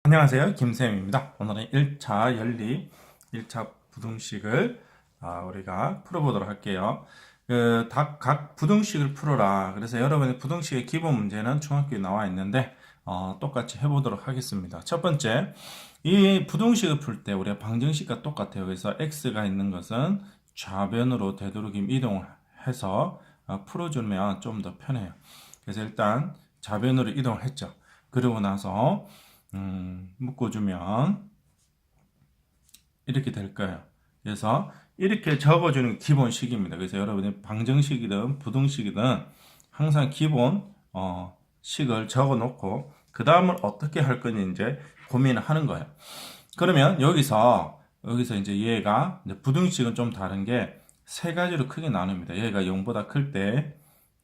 안녕하세요. 김쌤입니다. 오늘은 1차 연립, 1차 부등식을 우리가 풀어보도록 할게요. 각 부등식을 풀어라. 그래서 여러분의 부등식의 기본 문제는 중학교에 나와 있는데 똑같이 해보도록 하겠습니다. 첫 번째, 이 부등식을 풀 때 우리가 방정식과 똑같아요. 그래서 x가 있는 것은 좌변으로 되도록이면 이동을 해서 풀어주면 좀 더 편해요. 그래서 일단 좌변으로 이동을 했죠. 그러고 나서 묶어주면 이렇게 될 거예요. 그래서 이렇게 적어주는 기본식입니다. 그래서 여러분이 방정식이든 부등식이든 항상 기본 식을 적어 놓고 그 다음을 어떻게 할 건지 이제 고민을 하는 거예요. 그러면 여기서 이제 얘가 이제 부등식은 좀 다른 게 세 가지로 크게 나눕니다. 얘가 0보다 클 때,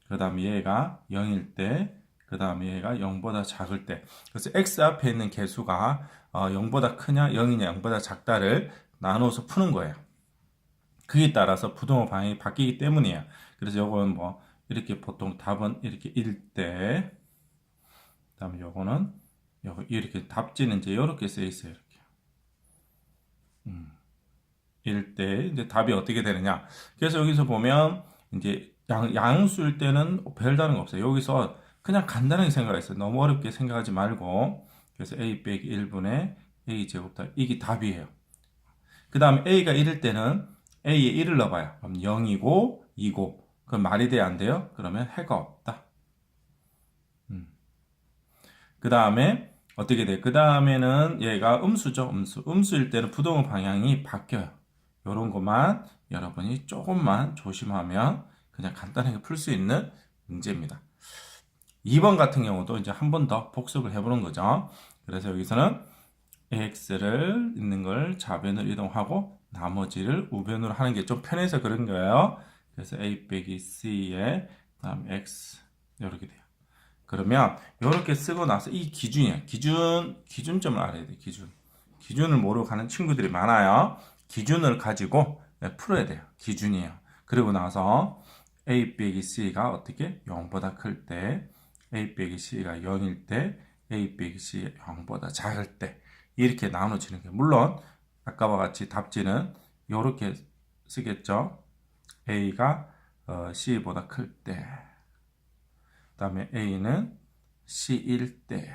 그 다음에 얘가 0일 때, 그 다음에 얘가 0보다 작을 때. 그래서 x 앞에 있는 개수가 0보다 크냐, 0이냐, 0보다 작다를 나눠서 푸는 거예요. 그에 따라서 부등호 방향이 바뀌기 때문이에요. 그래서 요거는 뭐 이렇게 보통 답은 이렇게 1대, 그 다음에 요거는 이렇게 답지는 이제 이렇게 써 있어요. 이렇게. 1대 이제 답이 어떻게 되느냐. 그래서 여기서 보면 이제 양수일 때는 별다른 거 없어요. 여기서 그냥 간단하게 생각했어요. 너무 어렵게 생각하지 말고. 그래서 a 빼기 1분의 a 제곱 다 이게 답이에요. 그 다음에 a가 1일 때는 a에 1을 넣어봐요. 그럼 0이고 2고 그럼 말이 돼야 안 돼요? 그러면 해가 없다. 그 다음에 어떻게 돼? 그 다음에는 얘가 음수죠. 음수일 때는 부등호 방향이 바뀌어요. 요런 것만 여러분이 조금만 조심하면 그냥 간단하게 풀 수 있는 문제입니다. 2번 같은 경우도 이제 한 번 더 복습을 해보는 거죠. 그래서 여기서는 ax를 있는 걸 좌변으로 이동하고 나머지를 우변으로 하는 게 좀 편해서 그런 거예요. 그래서 a 빼기 c에 다음 x 이렇게 돼요. 그러면 이렇게 쓰고 나서 이 기준이야. 기준점을 알아야 돼. 기준을 모르고 가는 친구들이 많아요. 기준을 가지고 풀어야 돼요. 기준이에요. 그리고 나서 a 빼기 c가 어떻게 0보다 클 때, a 빼기 c가 0일 때, a 빼기 c가 0보다 작을 때 이렇게 나눠지는 거예요. 물론 아까와 같이 답지는 이렇게 쓰겠죠. a가 c보다 클 때, 그 다음에 a는 c일 때,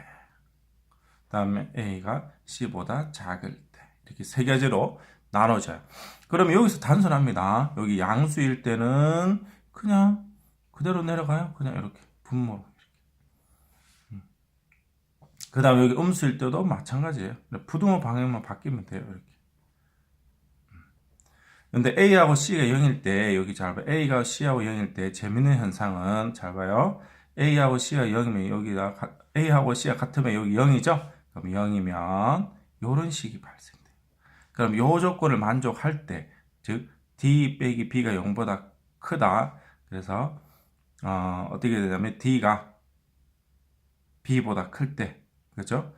그 다음에 a가 c보다 작을 때 이렇게 세 가지로 나눠져요. 그러면 여기서 단순합니다. 여기 양수일 때는 그냥 그대로 내려가요. 그냥 이렇게 분모로. 그 다음에 여기 음수일 때도 마찬가지예요. 부등호 방향만 바뀌면 돼요. 이렇게. 근데 A하고 C가 0일 때, 여기 잘 봐요. A가 C하고 0일 때, 재밌는 현상은, 잘 봐요. A하고 C가 0이면, 여기가, A하고 C가 같으면 여기 0이죠? 그럼 0이면, 요런 식이 발생돼요. 그럼 요 조건을 만족할 때, 즉, D 빼기 B가 0보다 크다. 그래서, 어떻게 되냐면, D가 B보다 클 때, 그죠?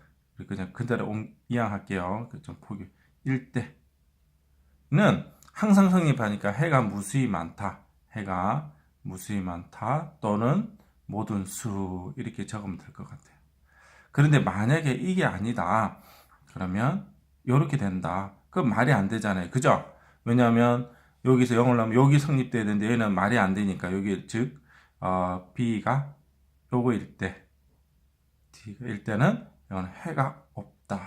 그냥 그대로 이양할게요. 좀 포기. 1 때는, 항상 성립하니까 해가 무수히 많다. 해가 무수히 많다. 또는 모든 수 이렇게 적으면 될 것 같아요. 그런데 만약에 이게 아니다. 그러면 이렇게 된다. 그럼 말이 안 되잖아요. 그죠? 왜냐하면 여기서 0을 넣으면 여기 성립돼야 되는데 얘는 말이 안 되니까 여기 즉 B가 요거일 때 D가 일 때는 이건 해가 없다.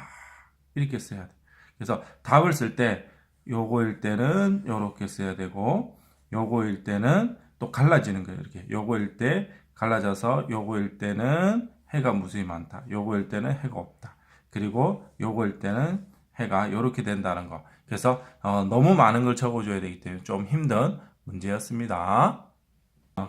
이렇게 써야 돼. 그래서 답을 쓸때 요거일 때는 요렇게 써야 되고 요거일 때는 또 갈라지는 거예요. 이렇게 요거일 때 갈라져서 요거일 때는 해가 무수히 많다. 요거일 때는 해가 없다. 그리고 요거일 때는 해가 요렇게 된다는 거. 그래서 너무 많은 걸 적어줘야 되기 때문에 좀 힘든 문제였습니다.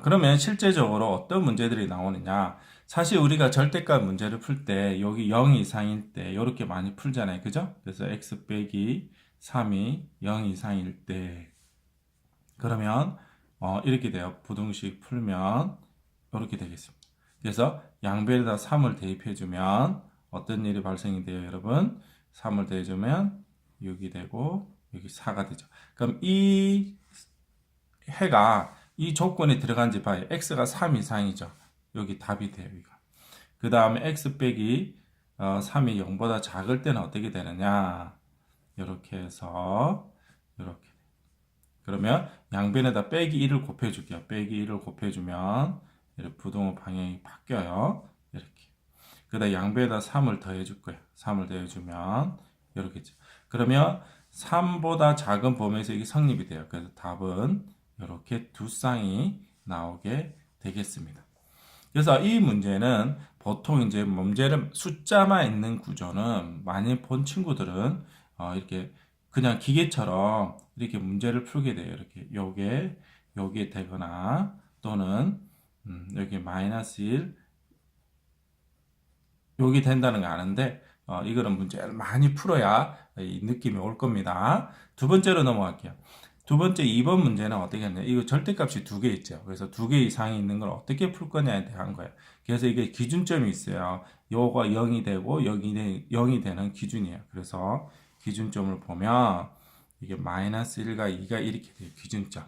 그러면 실제적으로 어떤 문제들이 나오느냐. 사실 우리가 절대값 문제를 풀 때 여기 0 이상일 때 이렇게 많이 풀잖아요. 그죠? 그래서 x 빼기 3이 0 이상일 때 그러면 이렇게 돼요. 부등식 풀면 이렇게 되겠습니다. 그래서 양변에다 3을 대입해주면 어떤 일이 발생이 돼요, 여러분? 3을 대주면 6이 되고 여기 4가 되죠. 그럼 이 해가 이 조건에 들어간지 봐요. x가 3 이상이죠. 여기 답이 돼요. 그 다음에 x 빼기 3이 0보다 작을 때는 어떻게 되느냐? 이렇게 해서 이렇게. 그러면 양변에다 빼기 1을 곱해줄게요. 빼기 1을 곱해주면 이렇게 부동호 방향이 바뀌어요. 이렇게. 그다음 양변에다 3을 더해줄 거예요. 3을 더해주면 이렇게죠. 그러면 3보다 작은 범위에서 이게 성립이 돼요. 그래서 답은 이렇게 두 쌍이 나오게 되겠습니다. 그래서 이 문제는 보통 이제 문제를 숫자만 있는 구조는 많이 본 친구들은 이렇게 그냥 기계처럼 이렇게 문제를 풀게 돼요. 이렇게 요게 되거나 또는 여기 마이너스 1 여기 된다는 거 아는데 이거는 문제를 많이 풀어야 이 느낌이 올 겁니다. 두 번째로 넘어갈게요. 두 번째 2번 문제는 어떻게 했냐? 이거 절대값이 두 개 있죠. 그래서 두 개 이상이 있는 걸 어떻게 풀 거냐에 대한 거예요. 그래서 이게 기준점이 있어요. 요가 0이 되고 여기 0이 되는 기준이에요. 그래서 기준점을 보면 이게 마이너스 1과 2가 이렇게 돼요. 기준점.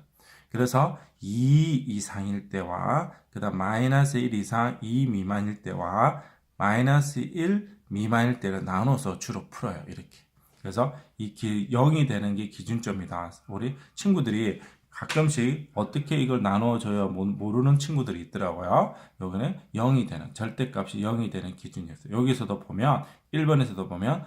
그래서 2 이상일 때와 그다음 마이너스 1 이상 2 미만일 때와 마이너스 1 미만일 때를 나눠서 주로 풀어요. 이렇게. 그래서 이 0이 되는 게 기준점이다. 우리 친구들이 가끔씩 어떻게 이걸 나눠줘야 모르는 친구들이 있더라고요. 여기는 0이 되는, 절대값이 0이 되는 기준이었어요. 여기서도 보면, 1번에서도 보면,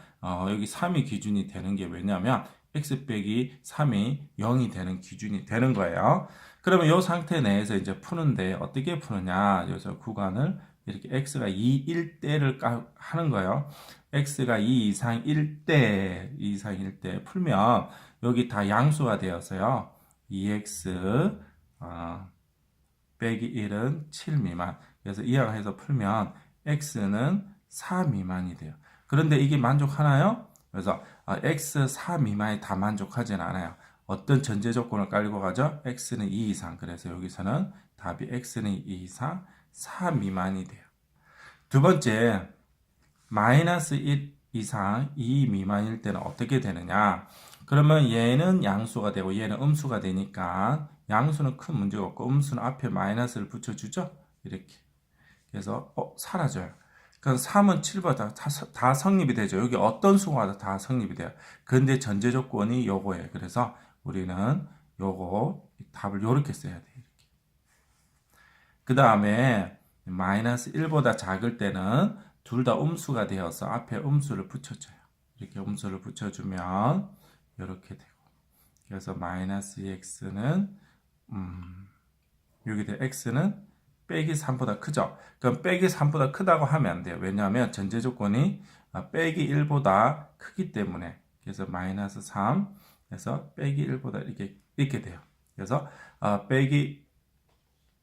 여기 3이 기준이 되는 게 왜냐면, x 빼기 3이 0이 되는 기준이 되는 거예요. 그러면 이 상태 내에서 이제 푸는데 어떻게 푸느냐. 여기서 구간을 이렇게 x가 2, 1대를 하는 거예요. x가 2 이상 1대, 2 이상 1대 풀면 여기 다 양수가 되어서요. 2x 빼기 1은 7 미만. 그래서 이항해서 풀면 x는 4 미만이 돼요. 그런데 이게 만족하나요? 그래서 x 4 미만이 다 만족하지는 않아요. 어떤 전제 조건을 깔고 가죠? x는 2 이상. 그래서 여기서는 답이 x는 2 이상 4 미만이 돼요. 두 번째, 마이너스 1 이상 2 미만일 때는 어떻게 되느냐? 그러면 얘는 양수가 되고 얘는 음수가 되니까 양수는 큰 문제가 없고 음수는 앞에 마이너스를 붙여주죠? 이렇게. 그래서 사라져요. 그럼 3은 7보다 다 성립이 되죠. 여기 어떤 수가 다 성립이 돼요. 근데 전제 조건이 요거예요. 그래서 우리는 요거 답을 요렇게 써야 돼요. 이렇게. 그 다음에 마이너스 1보다 작을 때는 둘 다 음수가 되어서 앞에 음수를 붙여줘요. 이렇게 음수를 붙여주면 이렇게 되고. 그래서 마이너스 x는 여기 x는 빼기 3보다 크죠. 그럼 빼기 3보다 크다고 하면 안 돼요. 왜냐하면 전제 조건이 빼기 1보다 크기 때문에. 그래서 마이너스 3 그래서 빼기 1보다 이렇게 돼요. 그래서 빼기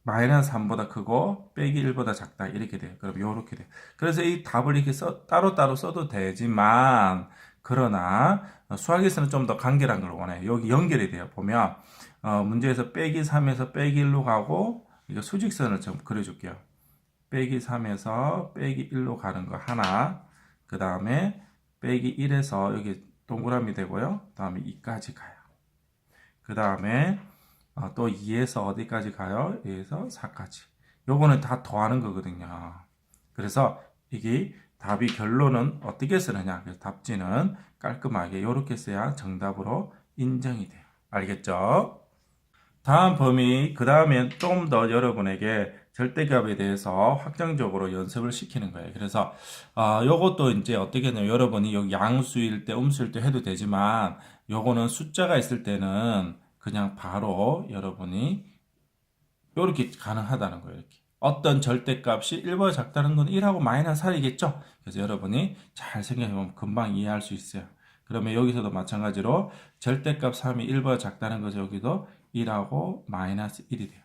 마이너스 3보다 크고 빼기 1보다 작다 이렇게 돼요. 그럼 이렇게 돼요. 그래서 이 답을 이렇게 따로따로 써도 되지만 그러나 수학에서는 좀 더 간결한 걸 원해요. 여기 연결이 돼요. 보면 문제에서 빼기 3에서 빼기 1로 가고 이거 수직선을 좀 그려줄게요. 빼기 3에서 빼기 1로 가는 거 하나 그 다음에 빼기 1에서 여기 동그라미 되고요. 그 다음에 2까지 가요. 그 다음에 또 2에서 어디까지 가요? 2에서 4까지. 요거는 다 더하는 거거든요. 그래서 이게 답이 결론은 어떻게 쓰느냐. 그래서 답지는 깔끔하게 이렇게 써야 정답으로 인정이 돼요. 알겠죠? 다음 범위, 그 다음에 좀 더 여러분에게 절대값에 대해서 확정적으로 연습을 시키는 거예요. 그래서 요것도 이제 어떻게 하냐면 여러분이 여기 양수일 때, 음수일 때 해도 되지만 요거는 숫자가 있을 때는 그냥 바로 여러분이 이렇게 가능하다는 거예요. 이렇게. 어떤 절대값이 1보다 작다는 건 1하고 마이너스 4이겠죠? 그래서 여러분이 잘 생각해보면 금방 이해할 수 있어요. 그러면 여기서도 마찬가지로 절대값 3이 1보다 작다는 거죠. 여기도 1하고 마이너스 1이 돼요.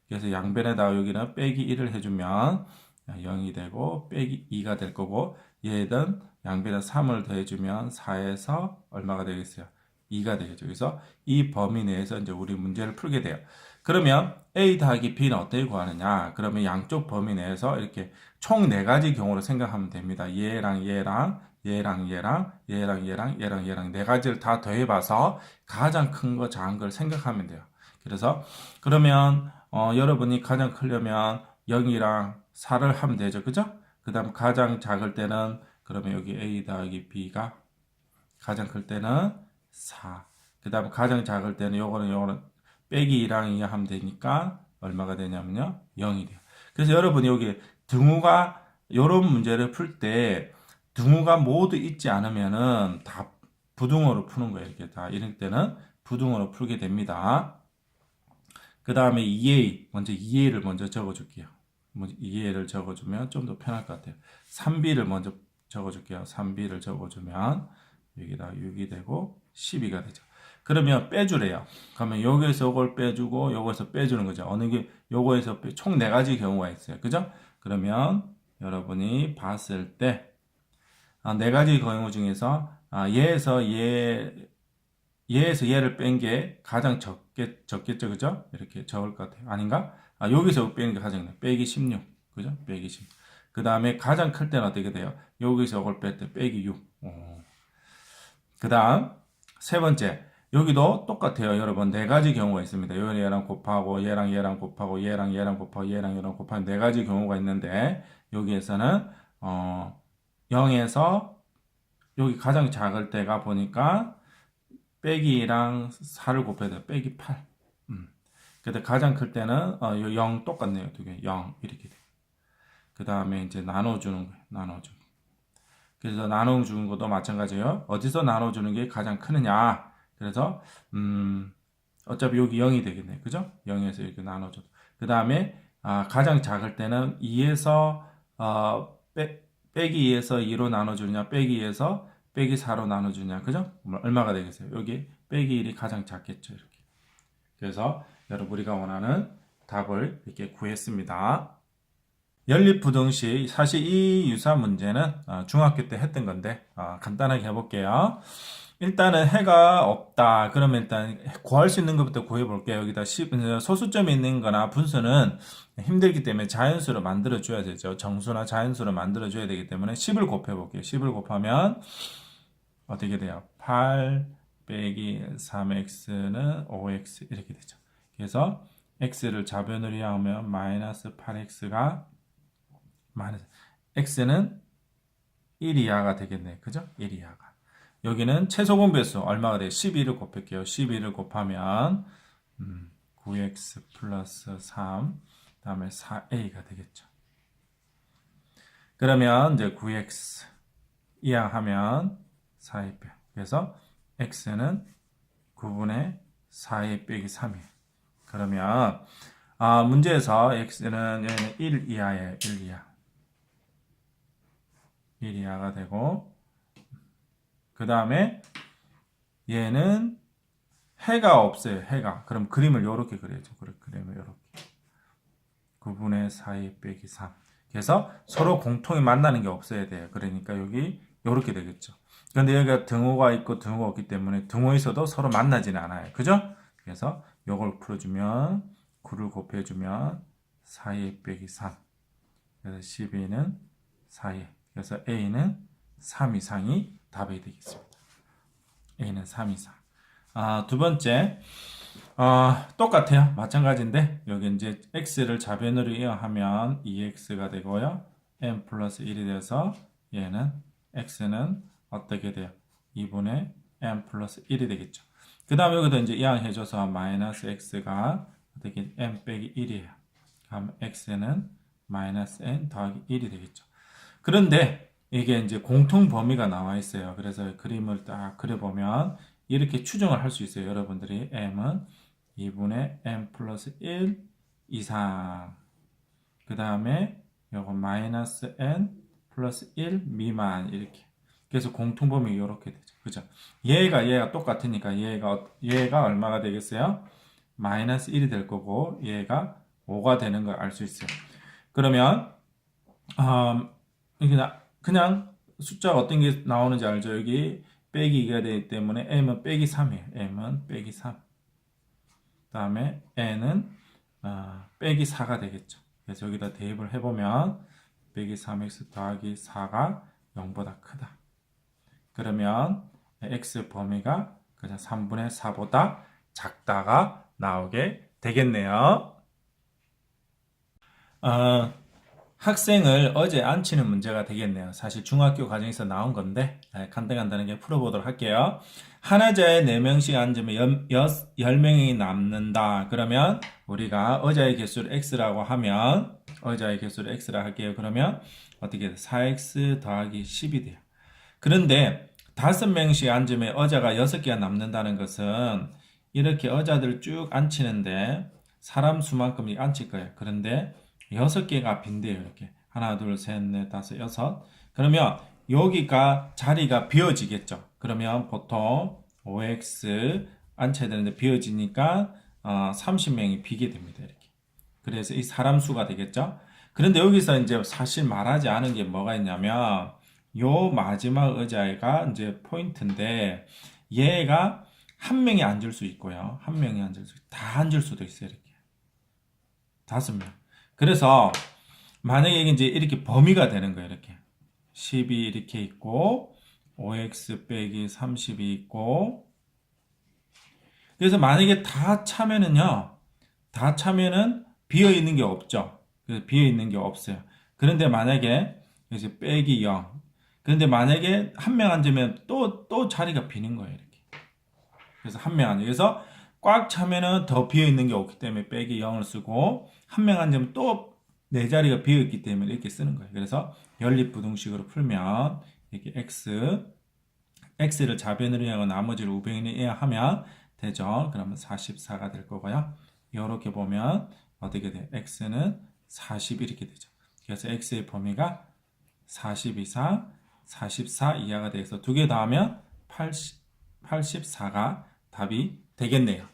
그래서 양변에다 여기는 빼기 1을 해주면 0이 되고 빼기 2가 될 거고 얘는 양변에 3을 더해주면 4에서 얼마가 되겠어요? 2가 되겠죠. 그래서 이 범위 내에서 이제 우리 문제를 풀게 돼요. 그러면 A 더하기 B는 어떻게 구하느냐? 그러면 양쪽 범위 내에서 이렇게 총 4가지 경우로 생각하면 됩니다. 얘랑 얘랑 얘랑 얘랑 얘랑 얘랑 얘랑 얘랑 4가지를 다 더해봐서 가장 큰 거 작은 걸 생각하면 돼요. 그래서 그러면 여러분이 가장 크려면 0이랑 4를 하면 되죠. 그죠? 그 다음 가장 작을 때는 그러면 여기 A 더하기 B가 가장 클 때는 4. 그 다음에 가장 작을 때는 요거는 빼기 2랑 2 하면 되니까 얼마가 되냐면요. 0이 돼요. 그래서 여러분이 여기 등호가 요런 문제를 풀 때 등호가 모두 있지 않으면은 다 부등호로 푸는 거예요. 이렇게 다 이럴 때는 부등호로 풀게 됩니다. 그 다음에 2a 먼저 2a를 먼저 적어줄게요. 2a를 적어주면 좀 더 편할 것 같아요. 3b를 먼저 적어줄게요. 3b를 적어주면 여기다 6이 되고 12가 되죠. 그러면 빼주래요. 그러면 여기에서 이걸 빼주고 요거에서 빼주는 거죠. 어느 게 요거에서 총 4가지 경우가 있어요. 그죠? 그러면 여러분이 봤을 때 4가지 경우 중에서 얘에서 얘를 뺀 게 가장 적겠죠, 그죠? 이렇게 적을 것 같아요. 아닌가? 여기서 빼는 게 가장 빼기 16, 그죠? 빼기 10. 그 다음에 가장 클 때는 어떻게 돼요? 여기서 이걸 뺄 때 빼기 6. 그 다음 세 번째, 여기도 똑같아요, 여러분. 4가지 경우가 있습니다. 얘랑 곱하고 얘랑 곱하고 얘랑 곱하고 얘랑 곱하고 4가지 경우가 있는데 여기에서는 0에서 여기 가장 작을 때가 보니까 빼기랑 4를 곱해야 돼요. 빼기 8. 근데 가장 클 때는 0 똑같네요. 두 개. 0 이렇게 돼요. 그 다음에 이제 나눠주는 거예요. 나눠주는 거. 그래서 나눠주는 것도 마찬가지예요. 어디서 나눠주는 게 가장 크느냐. 그래서 어차피 여기 0이 되겠네. 그죠? 0에서 이렇게 나눠줘. 그 다음에 가장 작을 때는 2에서 빼기 2에서 2로 나눠주느냐, 빼기 2에서 빼기 4로 나눠주냐, 그죠? 얼마가 되겠어요? 여기 빼기 1이 가장 작겠죠, 이렇게. 그래서 여러분 우리가 원하는 답을 이렇게 구했습니다. 연립부등식, 사실 이 유사 문제는 중학교 때 했던 건데 간단하게 해볼게요. 일단은 해가 없다. 그러면 일단 구할 수 있는 것부터 구해볼게요. 여기다 소수점이 있는 거나 분수는 힘들기 때문에 자연수로 만들어줘야 되죠. 정수나 자연수로 만들어줘야 되기 때문에 10을 곱해볼게요. 10을 곱하면 어떻게 돼요? 8 빼기 3x는 5x 이렇게 되죠. 그래서 x를 좌변으로 이용하면 마이너스 8x가 마이너스 x는 1 이하가 되겠네. 그죠? 1 이하가. 여기는 최소 공배수 얼마가 돼요? 12를 곱할게요. 12를 곱하면 9x 플러스 3 다음에 4a가 되겠죠. 그러면 이제 9x 이항하면 4a 빼. 그래서 x는 9분의 4a 빼기 3이에요. 그러면 문제에서 x는 1 이하예요. 1 이하. 1 이하가 되고 그 다음에 얘는 해가 없어요. 해가. 그럼 그림을 이렇게 그려야죠. 그림을 이렇게. 9분의 4a 빼기 3. 그래서 서로 공통이 만나는 게 없어야 돼요. 그러니까 여기 이렇게 되겠죠. 그런데 여기가 등호가 있고 등호가 없기 때문에 등호 있어도 서로 만나지는 않아요. 그죠? 그래서 이걸 풀어주면 9를 곱해주면 4a 빼기 3. 그래서 12는 4a. 그래서 a는 3 이상이 답이 되겠습니다. a는 3 이상. 두 번째, 똑같아요. 마찬가지인데 여기 이제 x를 좌변으로 이용하면 2x가 되고요. n 플러스 1이 돼서 얘는 x는 어떻게 돼요? 2분의 n 플러스 1이 되겠죠. 그 다음에 여기도 이제 이항해줘서 마이너스 x가 어떻게 n 빼기 1이에요. 그럼 x는 마이너스 n 더하기 1이 되겠죠. 그런데 이게 이제 공통 범위가 나와 있어요. 그래서 그림을 딱 그려보면 이렇게 추정을 할 수 있어요. 여러분들이 m은 2분의 n 플러스 1 이상 그 다음에 요거 마이너스 n 플러스 1 미만 이렇게. 그래서 공통범위 이렇게 되죠. 그죠? 얘가 똑같으니까 얘가 얼마가 되겠어요? 마이너스 1이 될 거고 얘가 5가 되는 걸 알 수 있어요. 그러면 그냥 숫자가 어떤 게 나오는지 알죠? 여기 빼기 2가 되기 때문에 m은 빼기 3이에요. m은 빼기 3. 그 다음에 n은 빼기 4가 되겠죠. 그래서 여기다 대입을 해보면 빼기 3x 더하기 4가 0보다 크다. 그러면 x 범위가 그냥 3분의 4보다 작다가 나오게 되겠네요. 학생을 어제 앉히는 문제가 되겠네요. 사실 중학교 과정에서 나온 건데 간단하게 풀어보도록 할게요. 한 의자에 4명씩 앉으면 10명이 남는다. 그러면 우리가 의자의 개수를 x라고 하면 의자의 개수를 x라 할게요. 그러면 어떻게 돼? 4x 더하기 10이 돼요. 그런데 5명씩 앉으면 의자가 6개가 남는다는 것은 이렇게 의자들 쭉 앉히는데 사람 수만큼 앉힐 거예요. 그런데 6개가 빈대요. 이렇게 하나, 둘, 셋, 넷, 다섯, 여섯. 그러면 여기가 자리가 비어지겠죠. 그러면 보통 5x 앉혀야 되는데 비어지니까 30명이 비게 됩니다. 이렇게. 그래서 이 사람 수가 되겠죠. 그런데 여기서 이제 사실 말하지 않은 게 뭐가 있냐면 요 마지막 의자가 이제 포인트인데 얘가 한 명이 앉을 수 있고요. 한 명이 앉을 수 다 앉을 수도 있어요. 이렇게. 5명. 그래서 만약에 이제 이렇게 범위가 되는 거예요. 이렇게 10이 이렇게 있고 5x 빼기 30이 있고 그래서 만약에 다 차면은요. 다 차면은 비어 있는 게 없죠. 그래서 비어 있는 게 없어요. 그런데 만약에 이제 빼기 0. 그런데 만약에 한 명 앉으면 또 자리가 비는 거예요. 이렇게. 그래서 한 명 앉아. 그래서 꽉 차면은 더 비어 있는 게 없기 때문에 빼기 0을 쓰고 한 명 앉으면 또 네 자리가 비어 있기 때문에 이렇게 쓰는 거예요. 그래서 연립부등식으로 풀면 이렇게 x를 좌변으로 이하고 나머지를 우변으로 이하하면 되죠. 그러면 44가 될 거고요. 이렇게 보면 어떻게 돼요? x는 40 이렇게 되죠. 그래서 x의 범위가 40 이상, 44 이하가 돼서 두 개 더하면 84가 답이 되겠네요.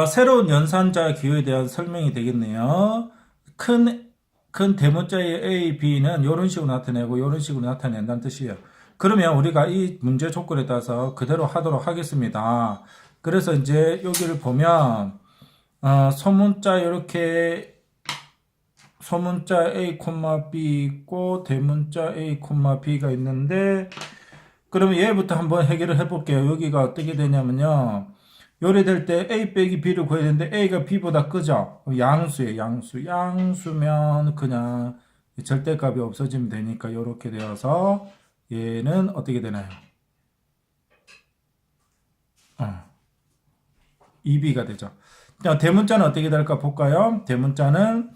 새로운 연산자 기호에 대한 설명이 되겠네요. 큰 대문자의 A, B는 이런 식으로 나타내고 이런 식으로 나타낸다는 뜻이에요. 그러면 우리가 이 문제 조건에 따라서 그대로 하도록 하겠습니다. 그래서 이제 여기를 보면 소문자 이렇게 소문자 A, B 있고 대문자 A, B가 있는데 그러면 얘부터 한번 해결을 해볼게요. 여기가 어떻게 되냐면요. 요래될 때 A 빼기 B를 구해야 되는데 A가 B보다 크죠? 양수예요. 양수면 그냥 절대값이 없어지면 되니까 이렇게 되어서 얘는 어떻게 되나요? 2B가 되죠. 자, 대문자는 어떻게 될까 볼까요? 대문자는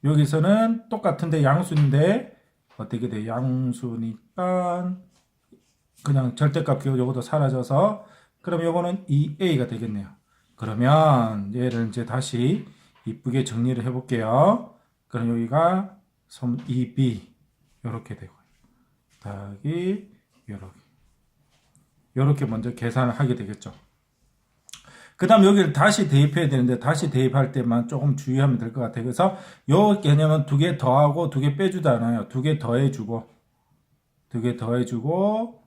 여기서는 똑같은데 양수인데 어떻게 돼요? 양수니까 그냥 절대값 기호 요것도 사라져서 그럼 요거는 2a가 되겠네요. 그러면 얘를 이제 다시 이쁘게 정리를 해볼게요. 그럼 여기가 2b 요렇게 되고 더하기 요렇게 먼저 계산을 하게 되겠죠. 그 다음 여기를 다시 대입해야 되는데 다시 대입할 때만 조금 주의하면 될 것 같아요. 그래서 요 개념은 두 개 더하고 두 개 빼주도 않아요. 두 개 더해주고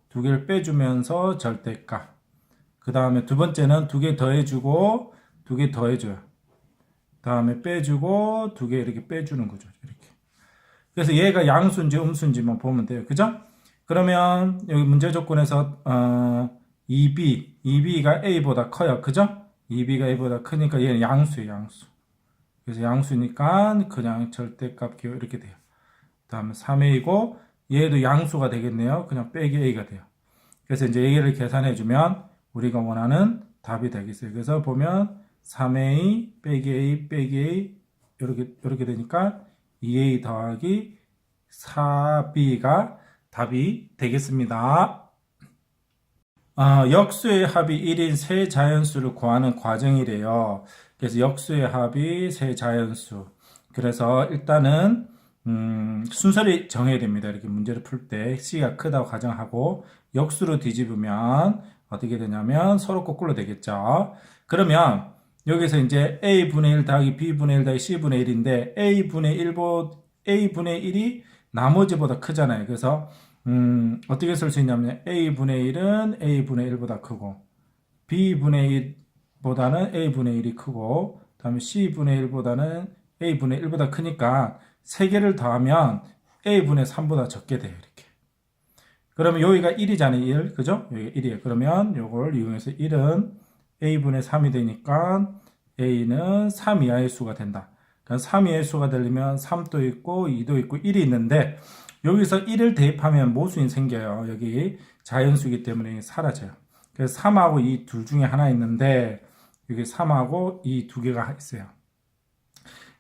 두 개를 빼주면서 절대값. 그 다음에 두 번째는 두 개 더해주고 두 개 더해줘요. 다음에 빼주고 두 개 이렇게 빼주는 거죠. 이렇게. 그래서 얘가 양수인지 음수인지만 보면 돼요. 그죠? 그러면 여기 문제 조건에서 2b가 a보다 커요. 그죠? 2b가 a보다 크니까 얘는 양수예요. 양수. 그래서 양수니까 그냥 절대값 기호 이렇게 돼요. 다음에 3a이고 얘도 양수가 되겠네요. 그냥 빼기 a가 돼요. 그래서 이제 얘를 계산해 주면 우리가 원하는 답이 되겠어요. 그래서 보면 3a 빼기 a 이렇게 되니까 2a 더하기 4b가 답이 되겠습니다. 역수의 합이 1인 세 자연수를 구하는 과정이래요. 그래서 역수의 합이 세 자연수. 그래서 일단은 순서를 정해야 됩니다. 이렇게 문제를 풀 때 C가 크다고 가정하고 역수로 뒤집으면 어떻게 되냐면 서로 거꾸로 되겠죠. 그러면 여기서 이제 A분의 1 더하기 B분의 1 더하기 C분의 1인데 A분의 1이 나머지보다 크잖아요. 그래서 어떻게 쓸 수 있냐면 A분의 1은 A분의 1보다 크고 B분의 1보다는 A분의 1이 크고 다음에 C분의 1보다는 A분의 1보다 크니까 3개를 더하면 A분의 3보다 적게 돼요. 이렇게. 그러면 여기가 1이잖아요. 1. 그죠? 여기가 1이에요. 그러면 요걸 이용해서 1은 A분의 3이 되니까 A는 3 이하의 수가 된다. 그러니까 3의 수가 되려면 3도 있고 2도 있고 1이 있는데 여기서 1을 대입하면 모순이 생겨요. 여기 자연수이기 때문에 사라져요. 그래서 3하고 2 둘 중에 하나 있는데 여기 3하고 2 두 개가 있어요.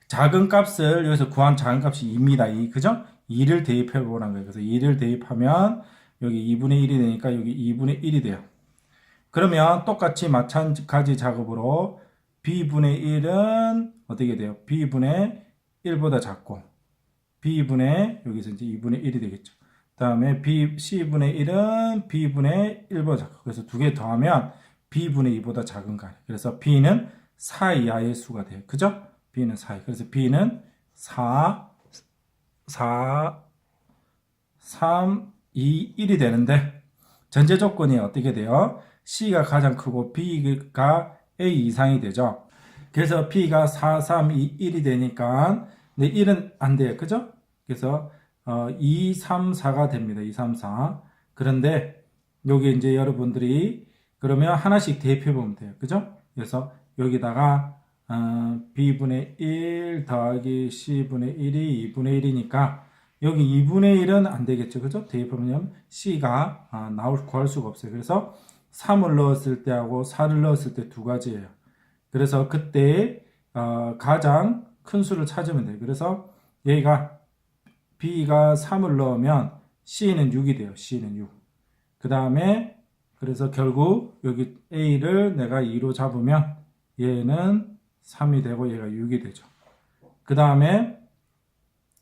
작은 값을 여기서 구한 작은 값이 2입니다. 2, 그죠? 2를 대입해 보라는 거예요. 그래서 2를 대입하면 여기 2분의 1이 되니까 여기 2분의 1이 돼요. 그러면 똑같이 마찬가지 작업으로 b분의 1은 어떻게 돼요? b분의 1보다 작고 b분의 여기서 이제 2분의 1이 되겠죠. 다음에 c분의 1은 b분의 1보다 작고 그래서 두 개 더하면 b분의 2보다 작은 거예요. 그래서 b는 4 이하의 수가 돼요. 그죠? b는 4. 그래서 b는 4, 3, 2, 1이 되는데 전제 조건이 어떻게 돼요? C가 가장 크고 B가 A 이상이 되죠. 그래서 B가 4, 3, 2, 1이 되니까 근데 1은 안 돼요. 그죠? 그래서 2, 3, 4가 됩니다. 2, 3, 4. 그런데 여기 이제 여러분들이 그러면 하나씩 대입해 보면 돼요. 그죠? 그래서 여기다가 B분의 1 더하기 C분의 1이 2분의 1이니까 여기 2분의 1은 안 되겠죠. 그죠? 대입하면 C가 구할 수가 없어요. 그래서 3을 넣었을 때하고 4를 넣었을 때 두 가지예요. 그래서 그때 가장 큰 수를 찾으면 돼요. 그래서 얘가 B가 3을 넣으면 C는 6이 돼요. C는 6. 그 다음에 그래서 결국 여기 A를 내가 2로 잡으면 얘는 3이 되고 얘가 6이 되죠. 그 다음에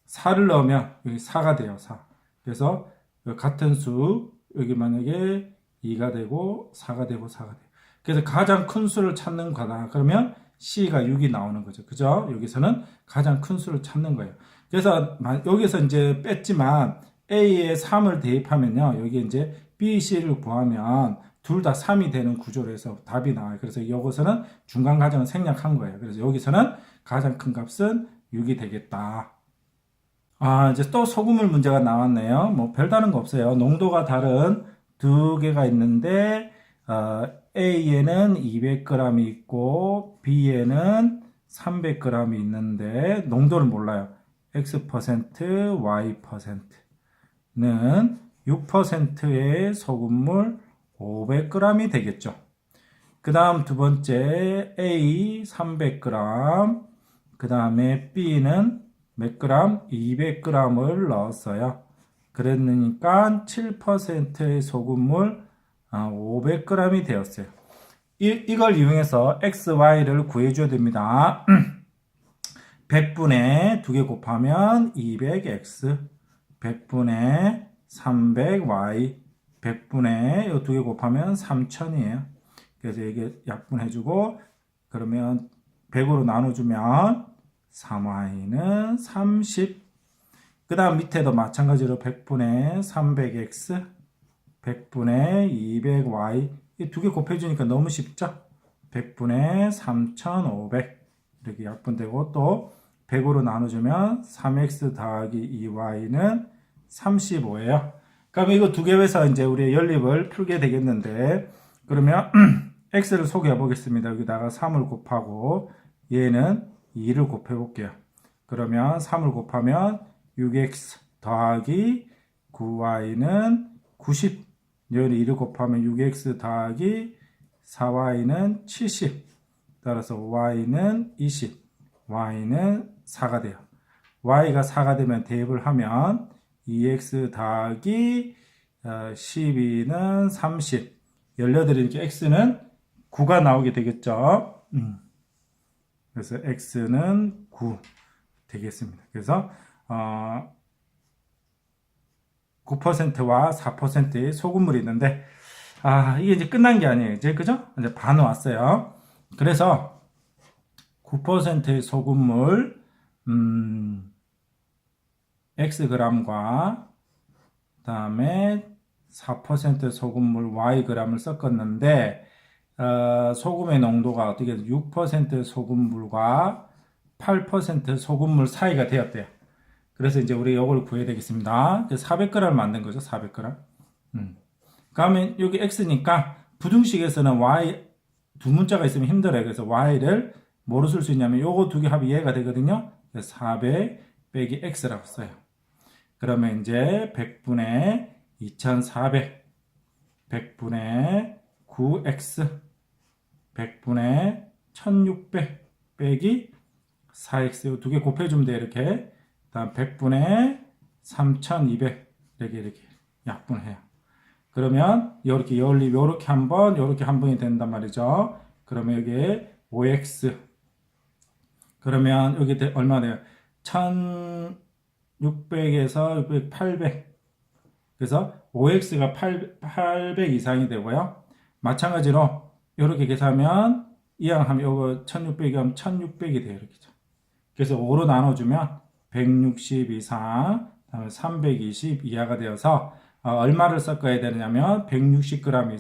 4를 넣으면 여기 4가 돼요. 4. 그래서 같은 수 여기 만약에 2가 되고 4가 되고 4가 돼요. 그래서 가장 큰 수를 찾는 거다. 그러면 C가 6이 나오는 거죠. 그죠? 여기서는 가장 큰 수를 찾는 거예요. 그래서 여기서 이제 뺐지만 A에 3을 대입하면요. 여기 이제 B, C를 구하면 둘 다 3이 되는 구조로 해서 답이 나와요. 그래서 여기서는 중간 가정을 생략한 거예요. 그래서 여기서는 가장 큰 값은 6이 되겠다. 이제 또 소금물 문제가 나왔네요. 뭐 별다른 거 없어요. 농도가 다른 두 개가 있는데 A에는 200g이 있고 B에는 300g이 있는데 농도를 몰라요. X%, Y%는 6%의 소금물 500g이 되겠죠. 그 다음 두 번째 A 300g, 그 다음에 B는 몇 그램? 200g을 넣었어요. 그러니까 7%의 소금물 500g이 되었어요. 이걸 이용해서 X, Y를 구해줘야 됩니다. 100분의 2개 곱하면 200X, 100분의 300Y, 100분의 이 2개 곱하면 3000이에요. 그래서 이게 약분해주고 그러면 100으로 나눠주면 3y는 30. 그 다음 밑에도 마찬가지로 100분의 300x, 100분의 200y 이 두 개 곱해주니까 너무 쉽죠? 100분의 3500 이렇게 약분되고 또 100으로 나눠주면 3x 더하기 2y는 35예요. 그러면 이거 두 개 해서 이제 우리 연립을 풀게 되겠는데 그러면 x를 소개해 보겠습니다. 여기다가 3을 곱하고 얘는 2를 곱해 볼게요. 그러면 3을 곱하면 6x 더하기 9y는 90. 여기 2를 곱하면 6x 더하기 4y는 70. 따라서 y는 20. y는 4가 돼요. y가 4가 되면 대입을 하면 2x 더하기 12는 30. 18이니까 x는 9가 나오게 되겠죠. 그래서 x는 9 되겠습니다. 그래서 9%와 4%의 소금물이 있는데 이게 이제 끝난 게 아니에요. 이제 그죠? 이제 반 왔어요. 그래서 9%의 소금물 xg과 그다음에 4% 소금물 yg을 섞었는데 소금의 농도가 어떻게 6% 소금물과 8% 소금물 사이가 되었대요. 그래서 이제 우리 이걸 구해야 되겠습니다. 400g을 만든 거죠. 400g. 그러면 여기 x니까 부등식에서는 y 두 문자가 있으면 힘들어요. 그래서 y를 뭐로 쓸 수 있냐면 요거 두 개 합이 얘가 되거든요. 400 빼기 x라고 써요. 그러면 이제 100분의 2400 100분의 9x 100분의 1600 빼기 4x 이 두 개 곱해주면 돼요. 이렇게. 다음 100분의 3200 이렇게 약분해요. 그러면 이렇게 연립 요렇게 한 번이 된단 말이죠. 그러면 여기에 5x 그러면 여기 얼마 돼요? 1600에서 600, 800 그래서 5x가 800 이상이 되고요. 마찬가지로 이렇게 계산하면 이항하면 요거 1600이 하면 1600이 돼요. 이렇게. 그래서 5로 나눠주면 160 이상, 다음에 320 이하가 되어서 얼마를 섞어야 되냐면 160g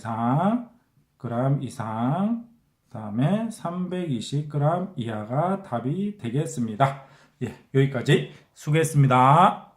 이상, 다음에 320g 이하가 답이 되겠습니다. 예, 여기까지 수고했습니다.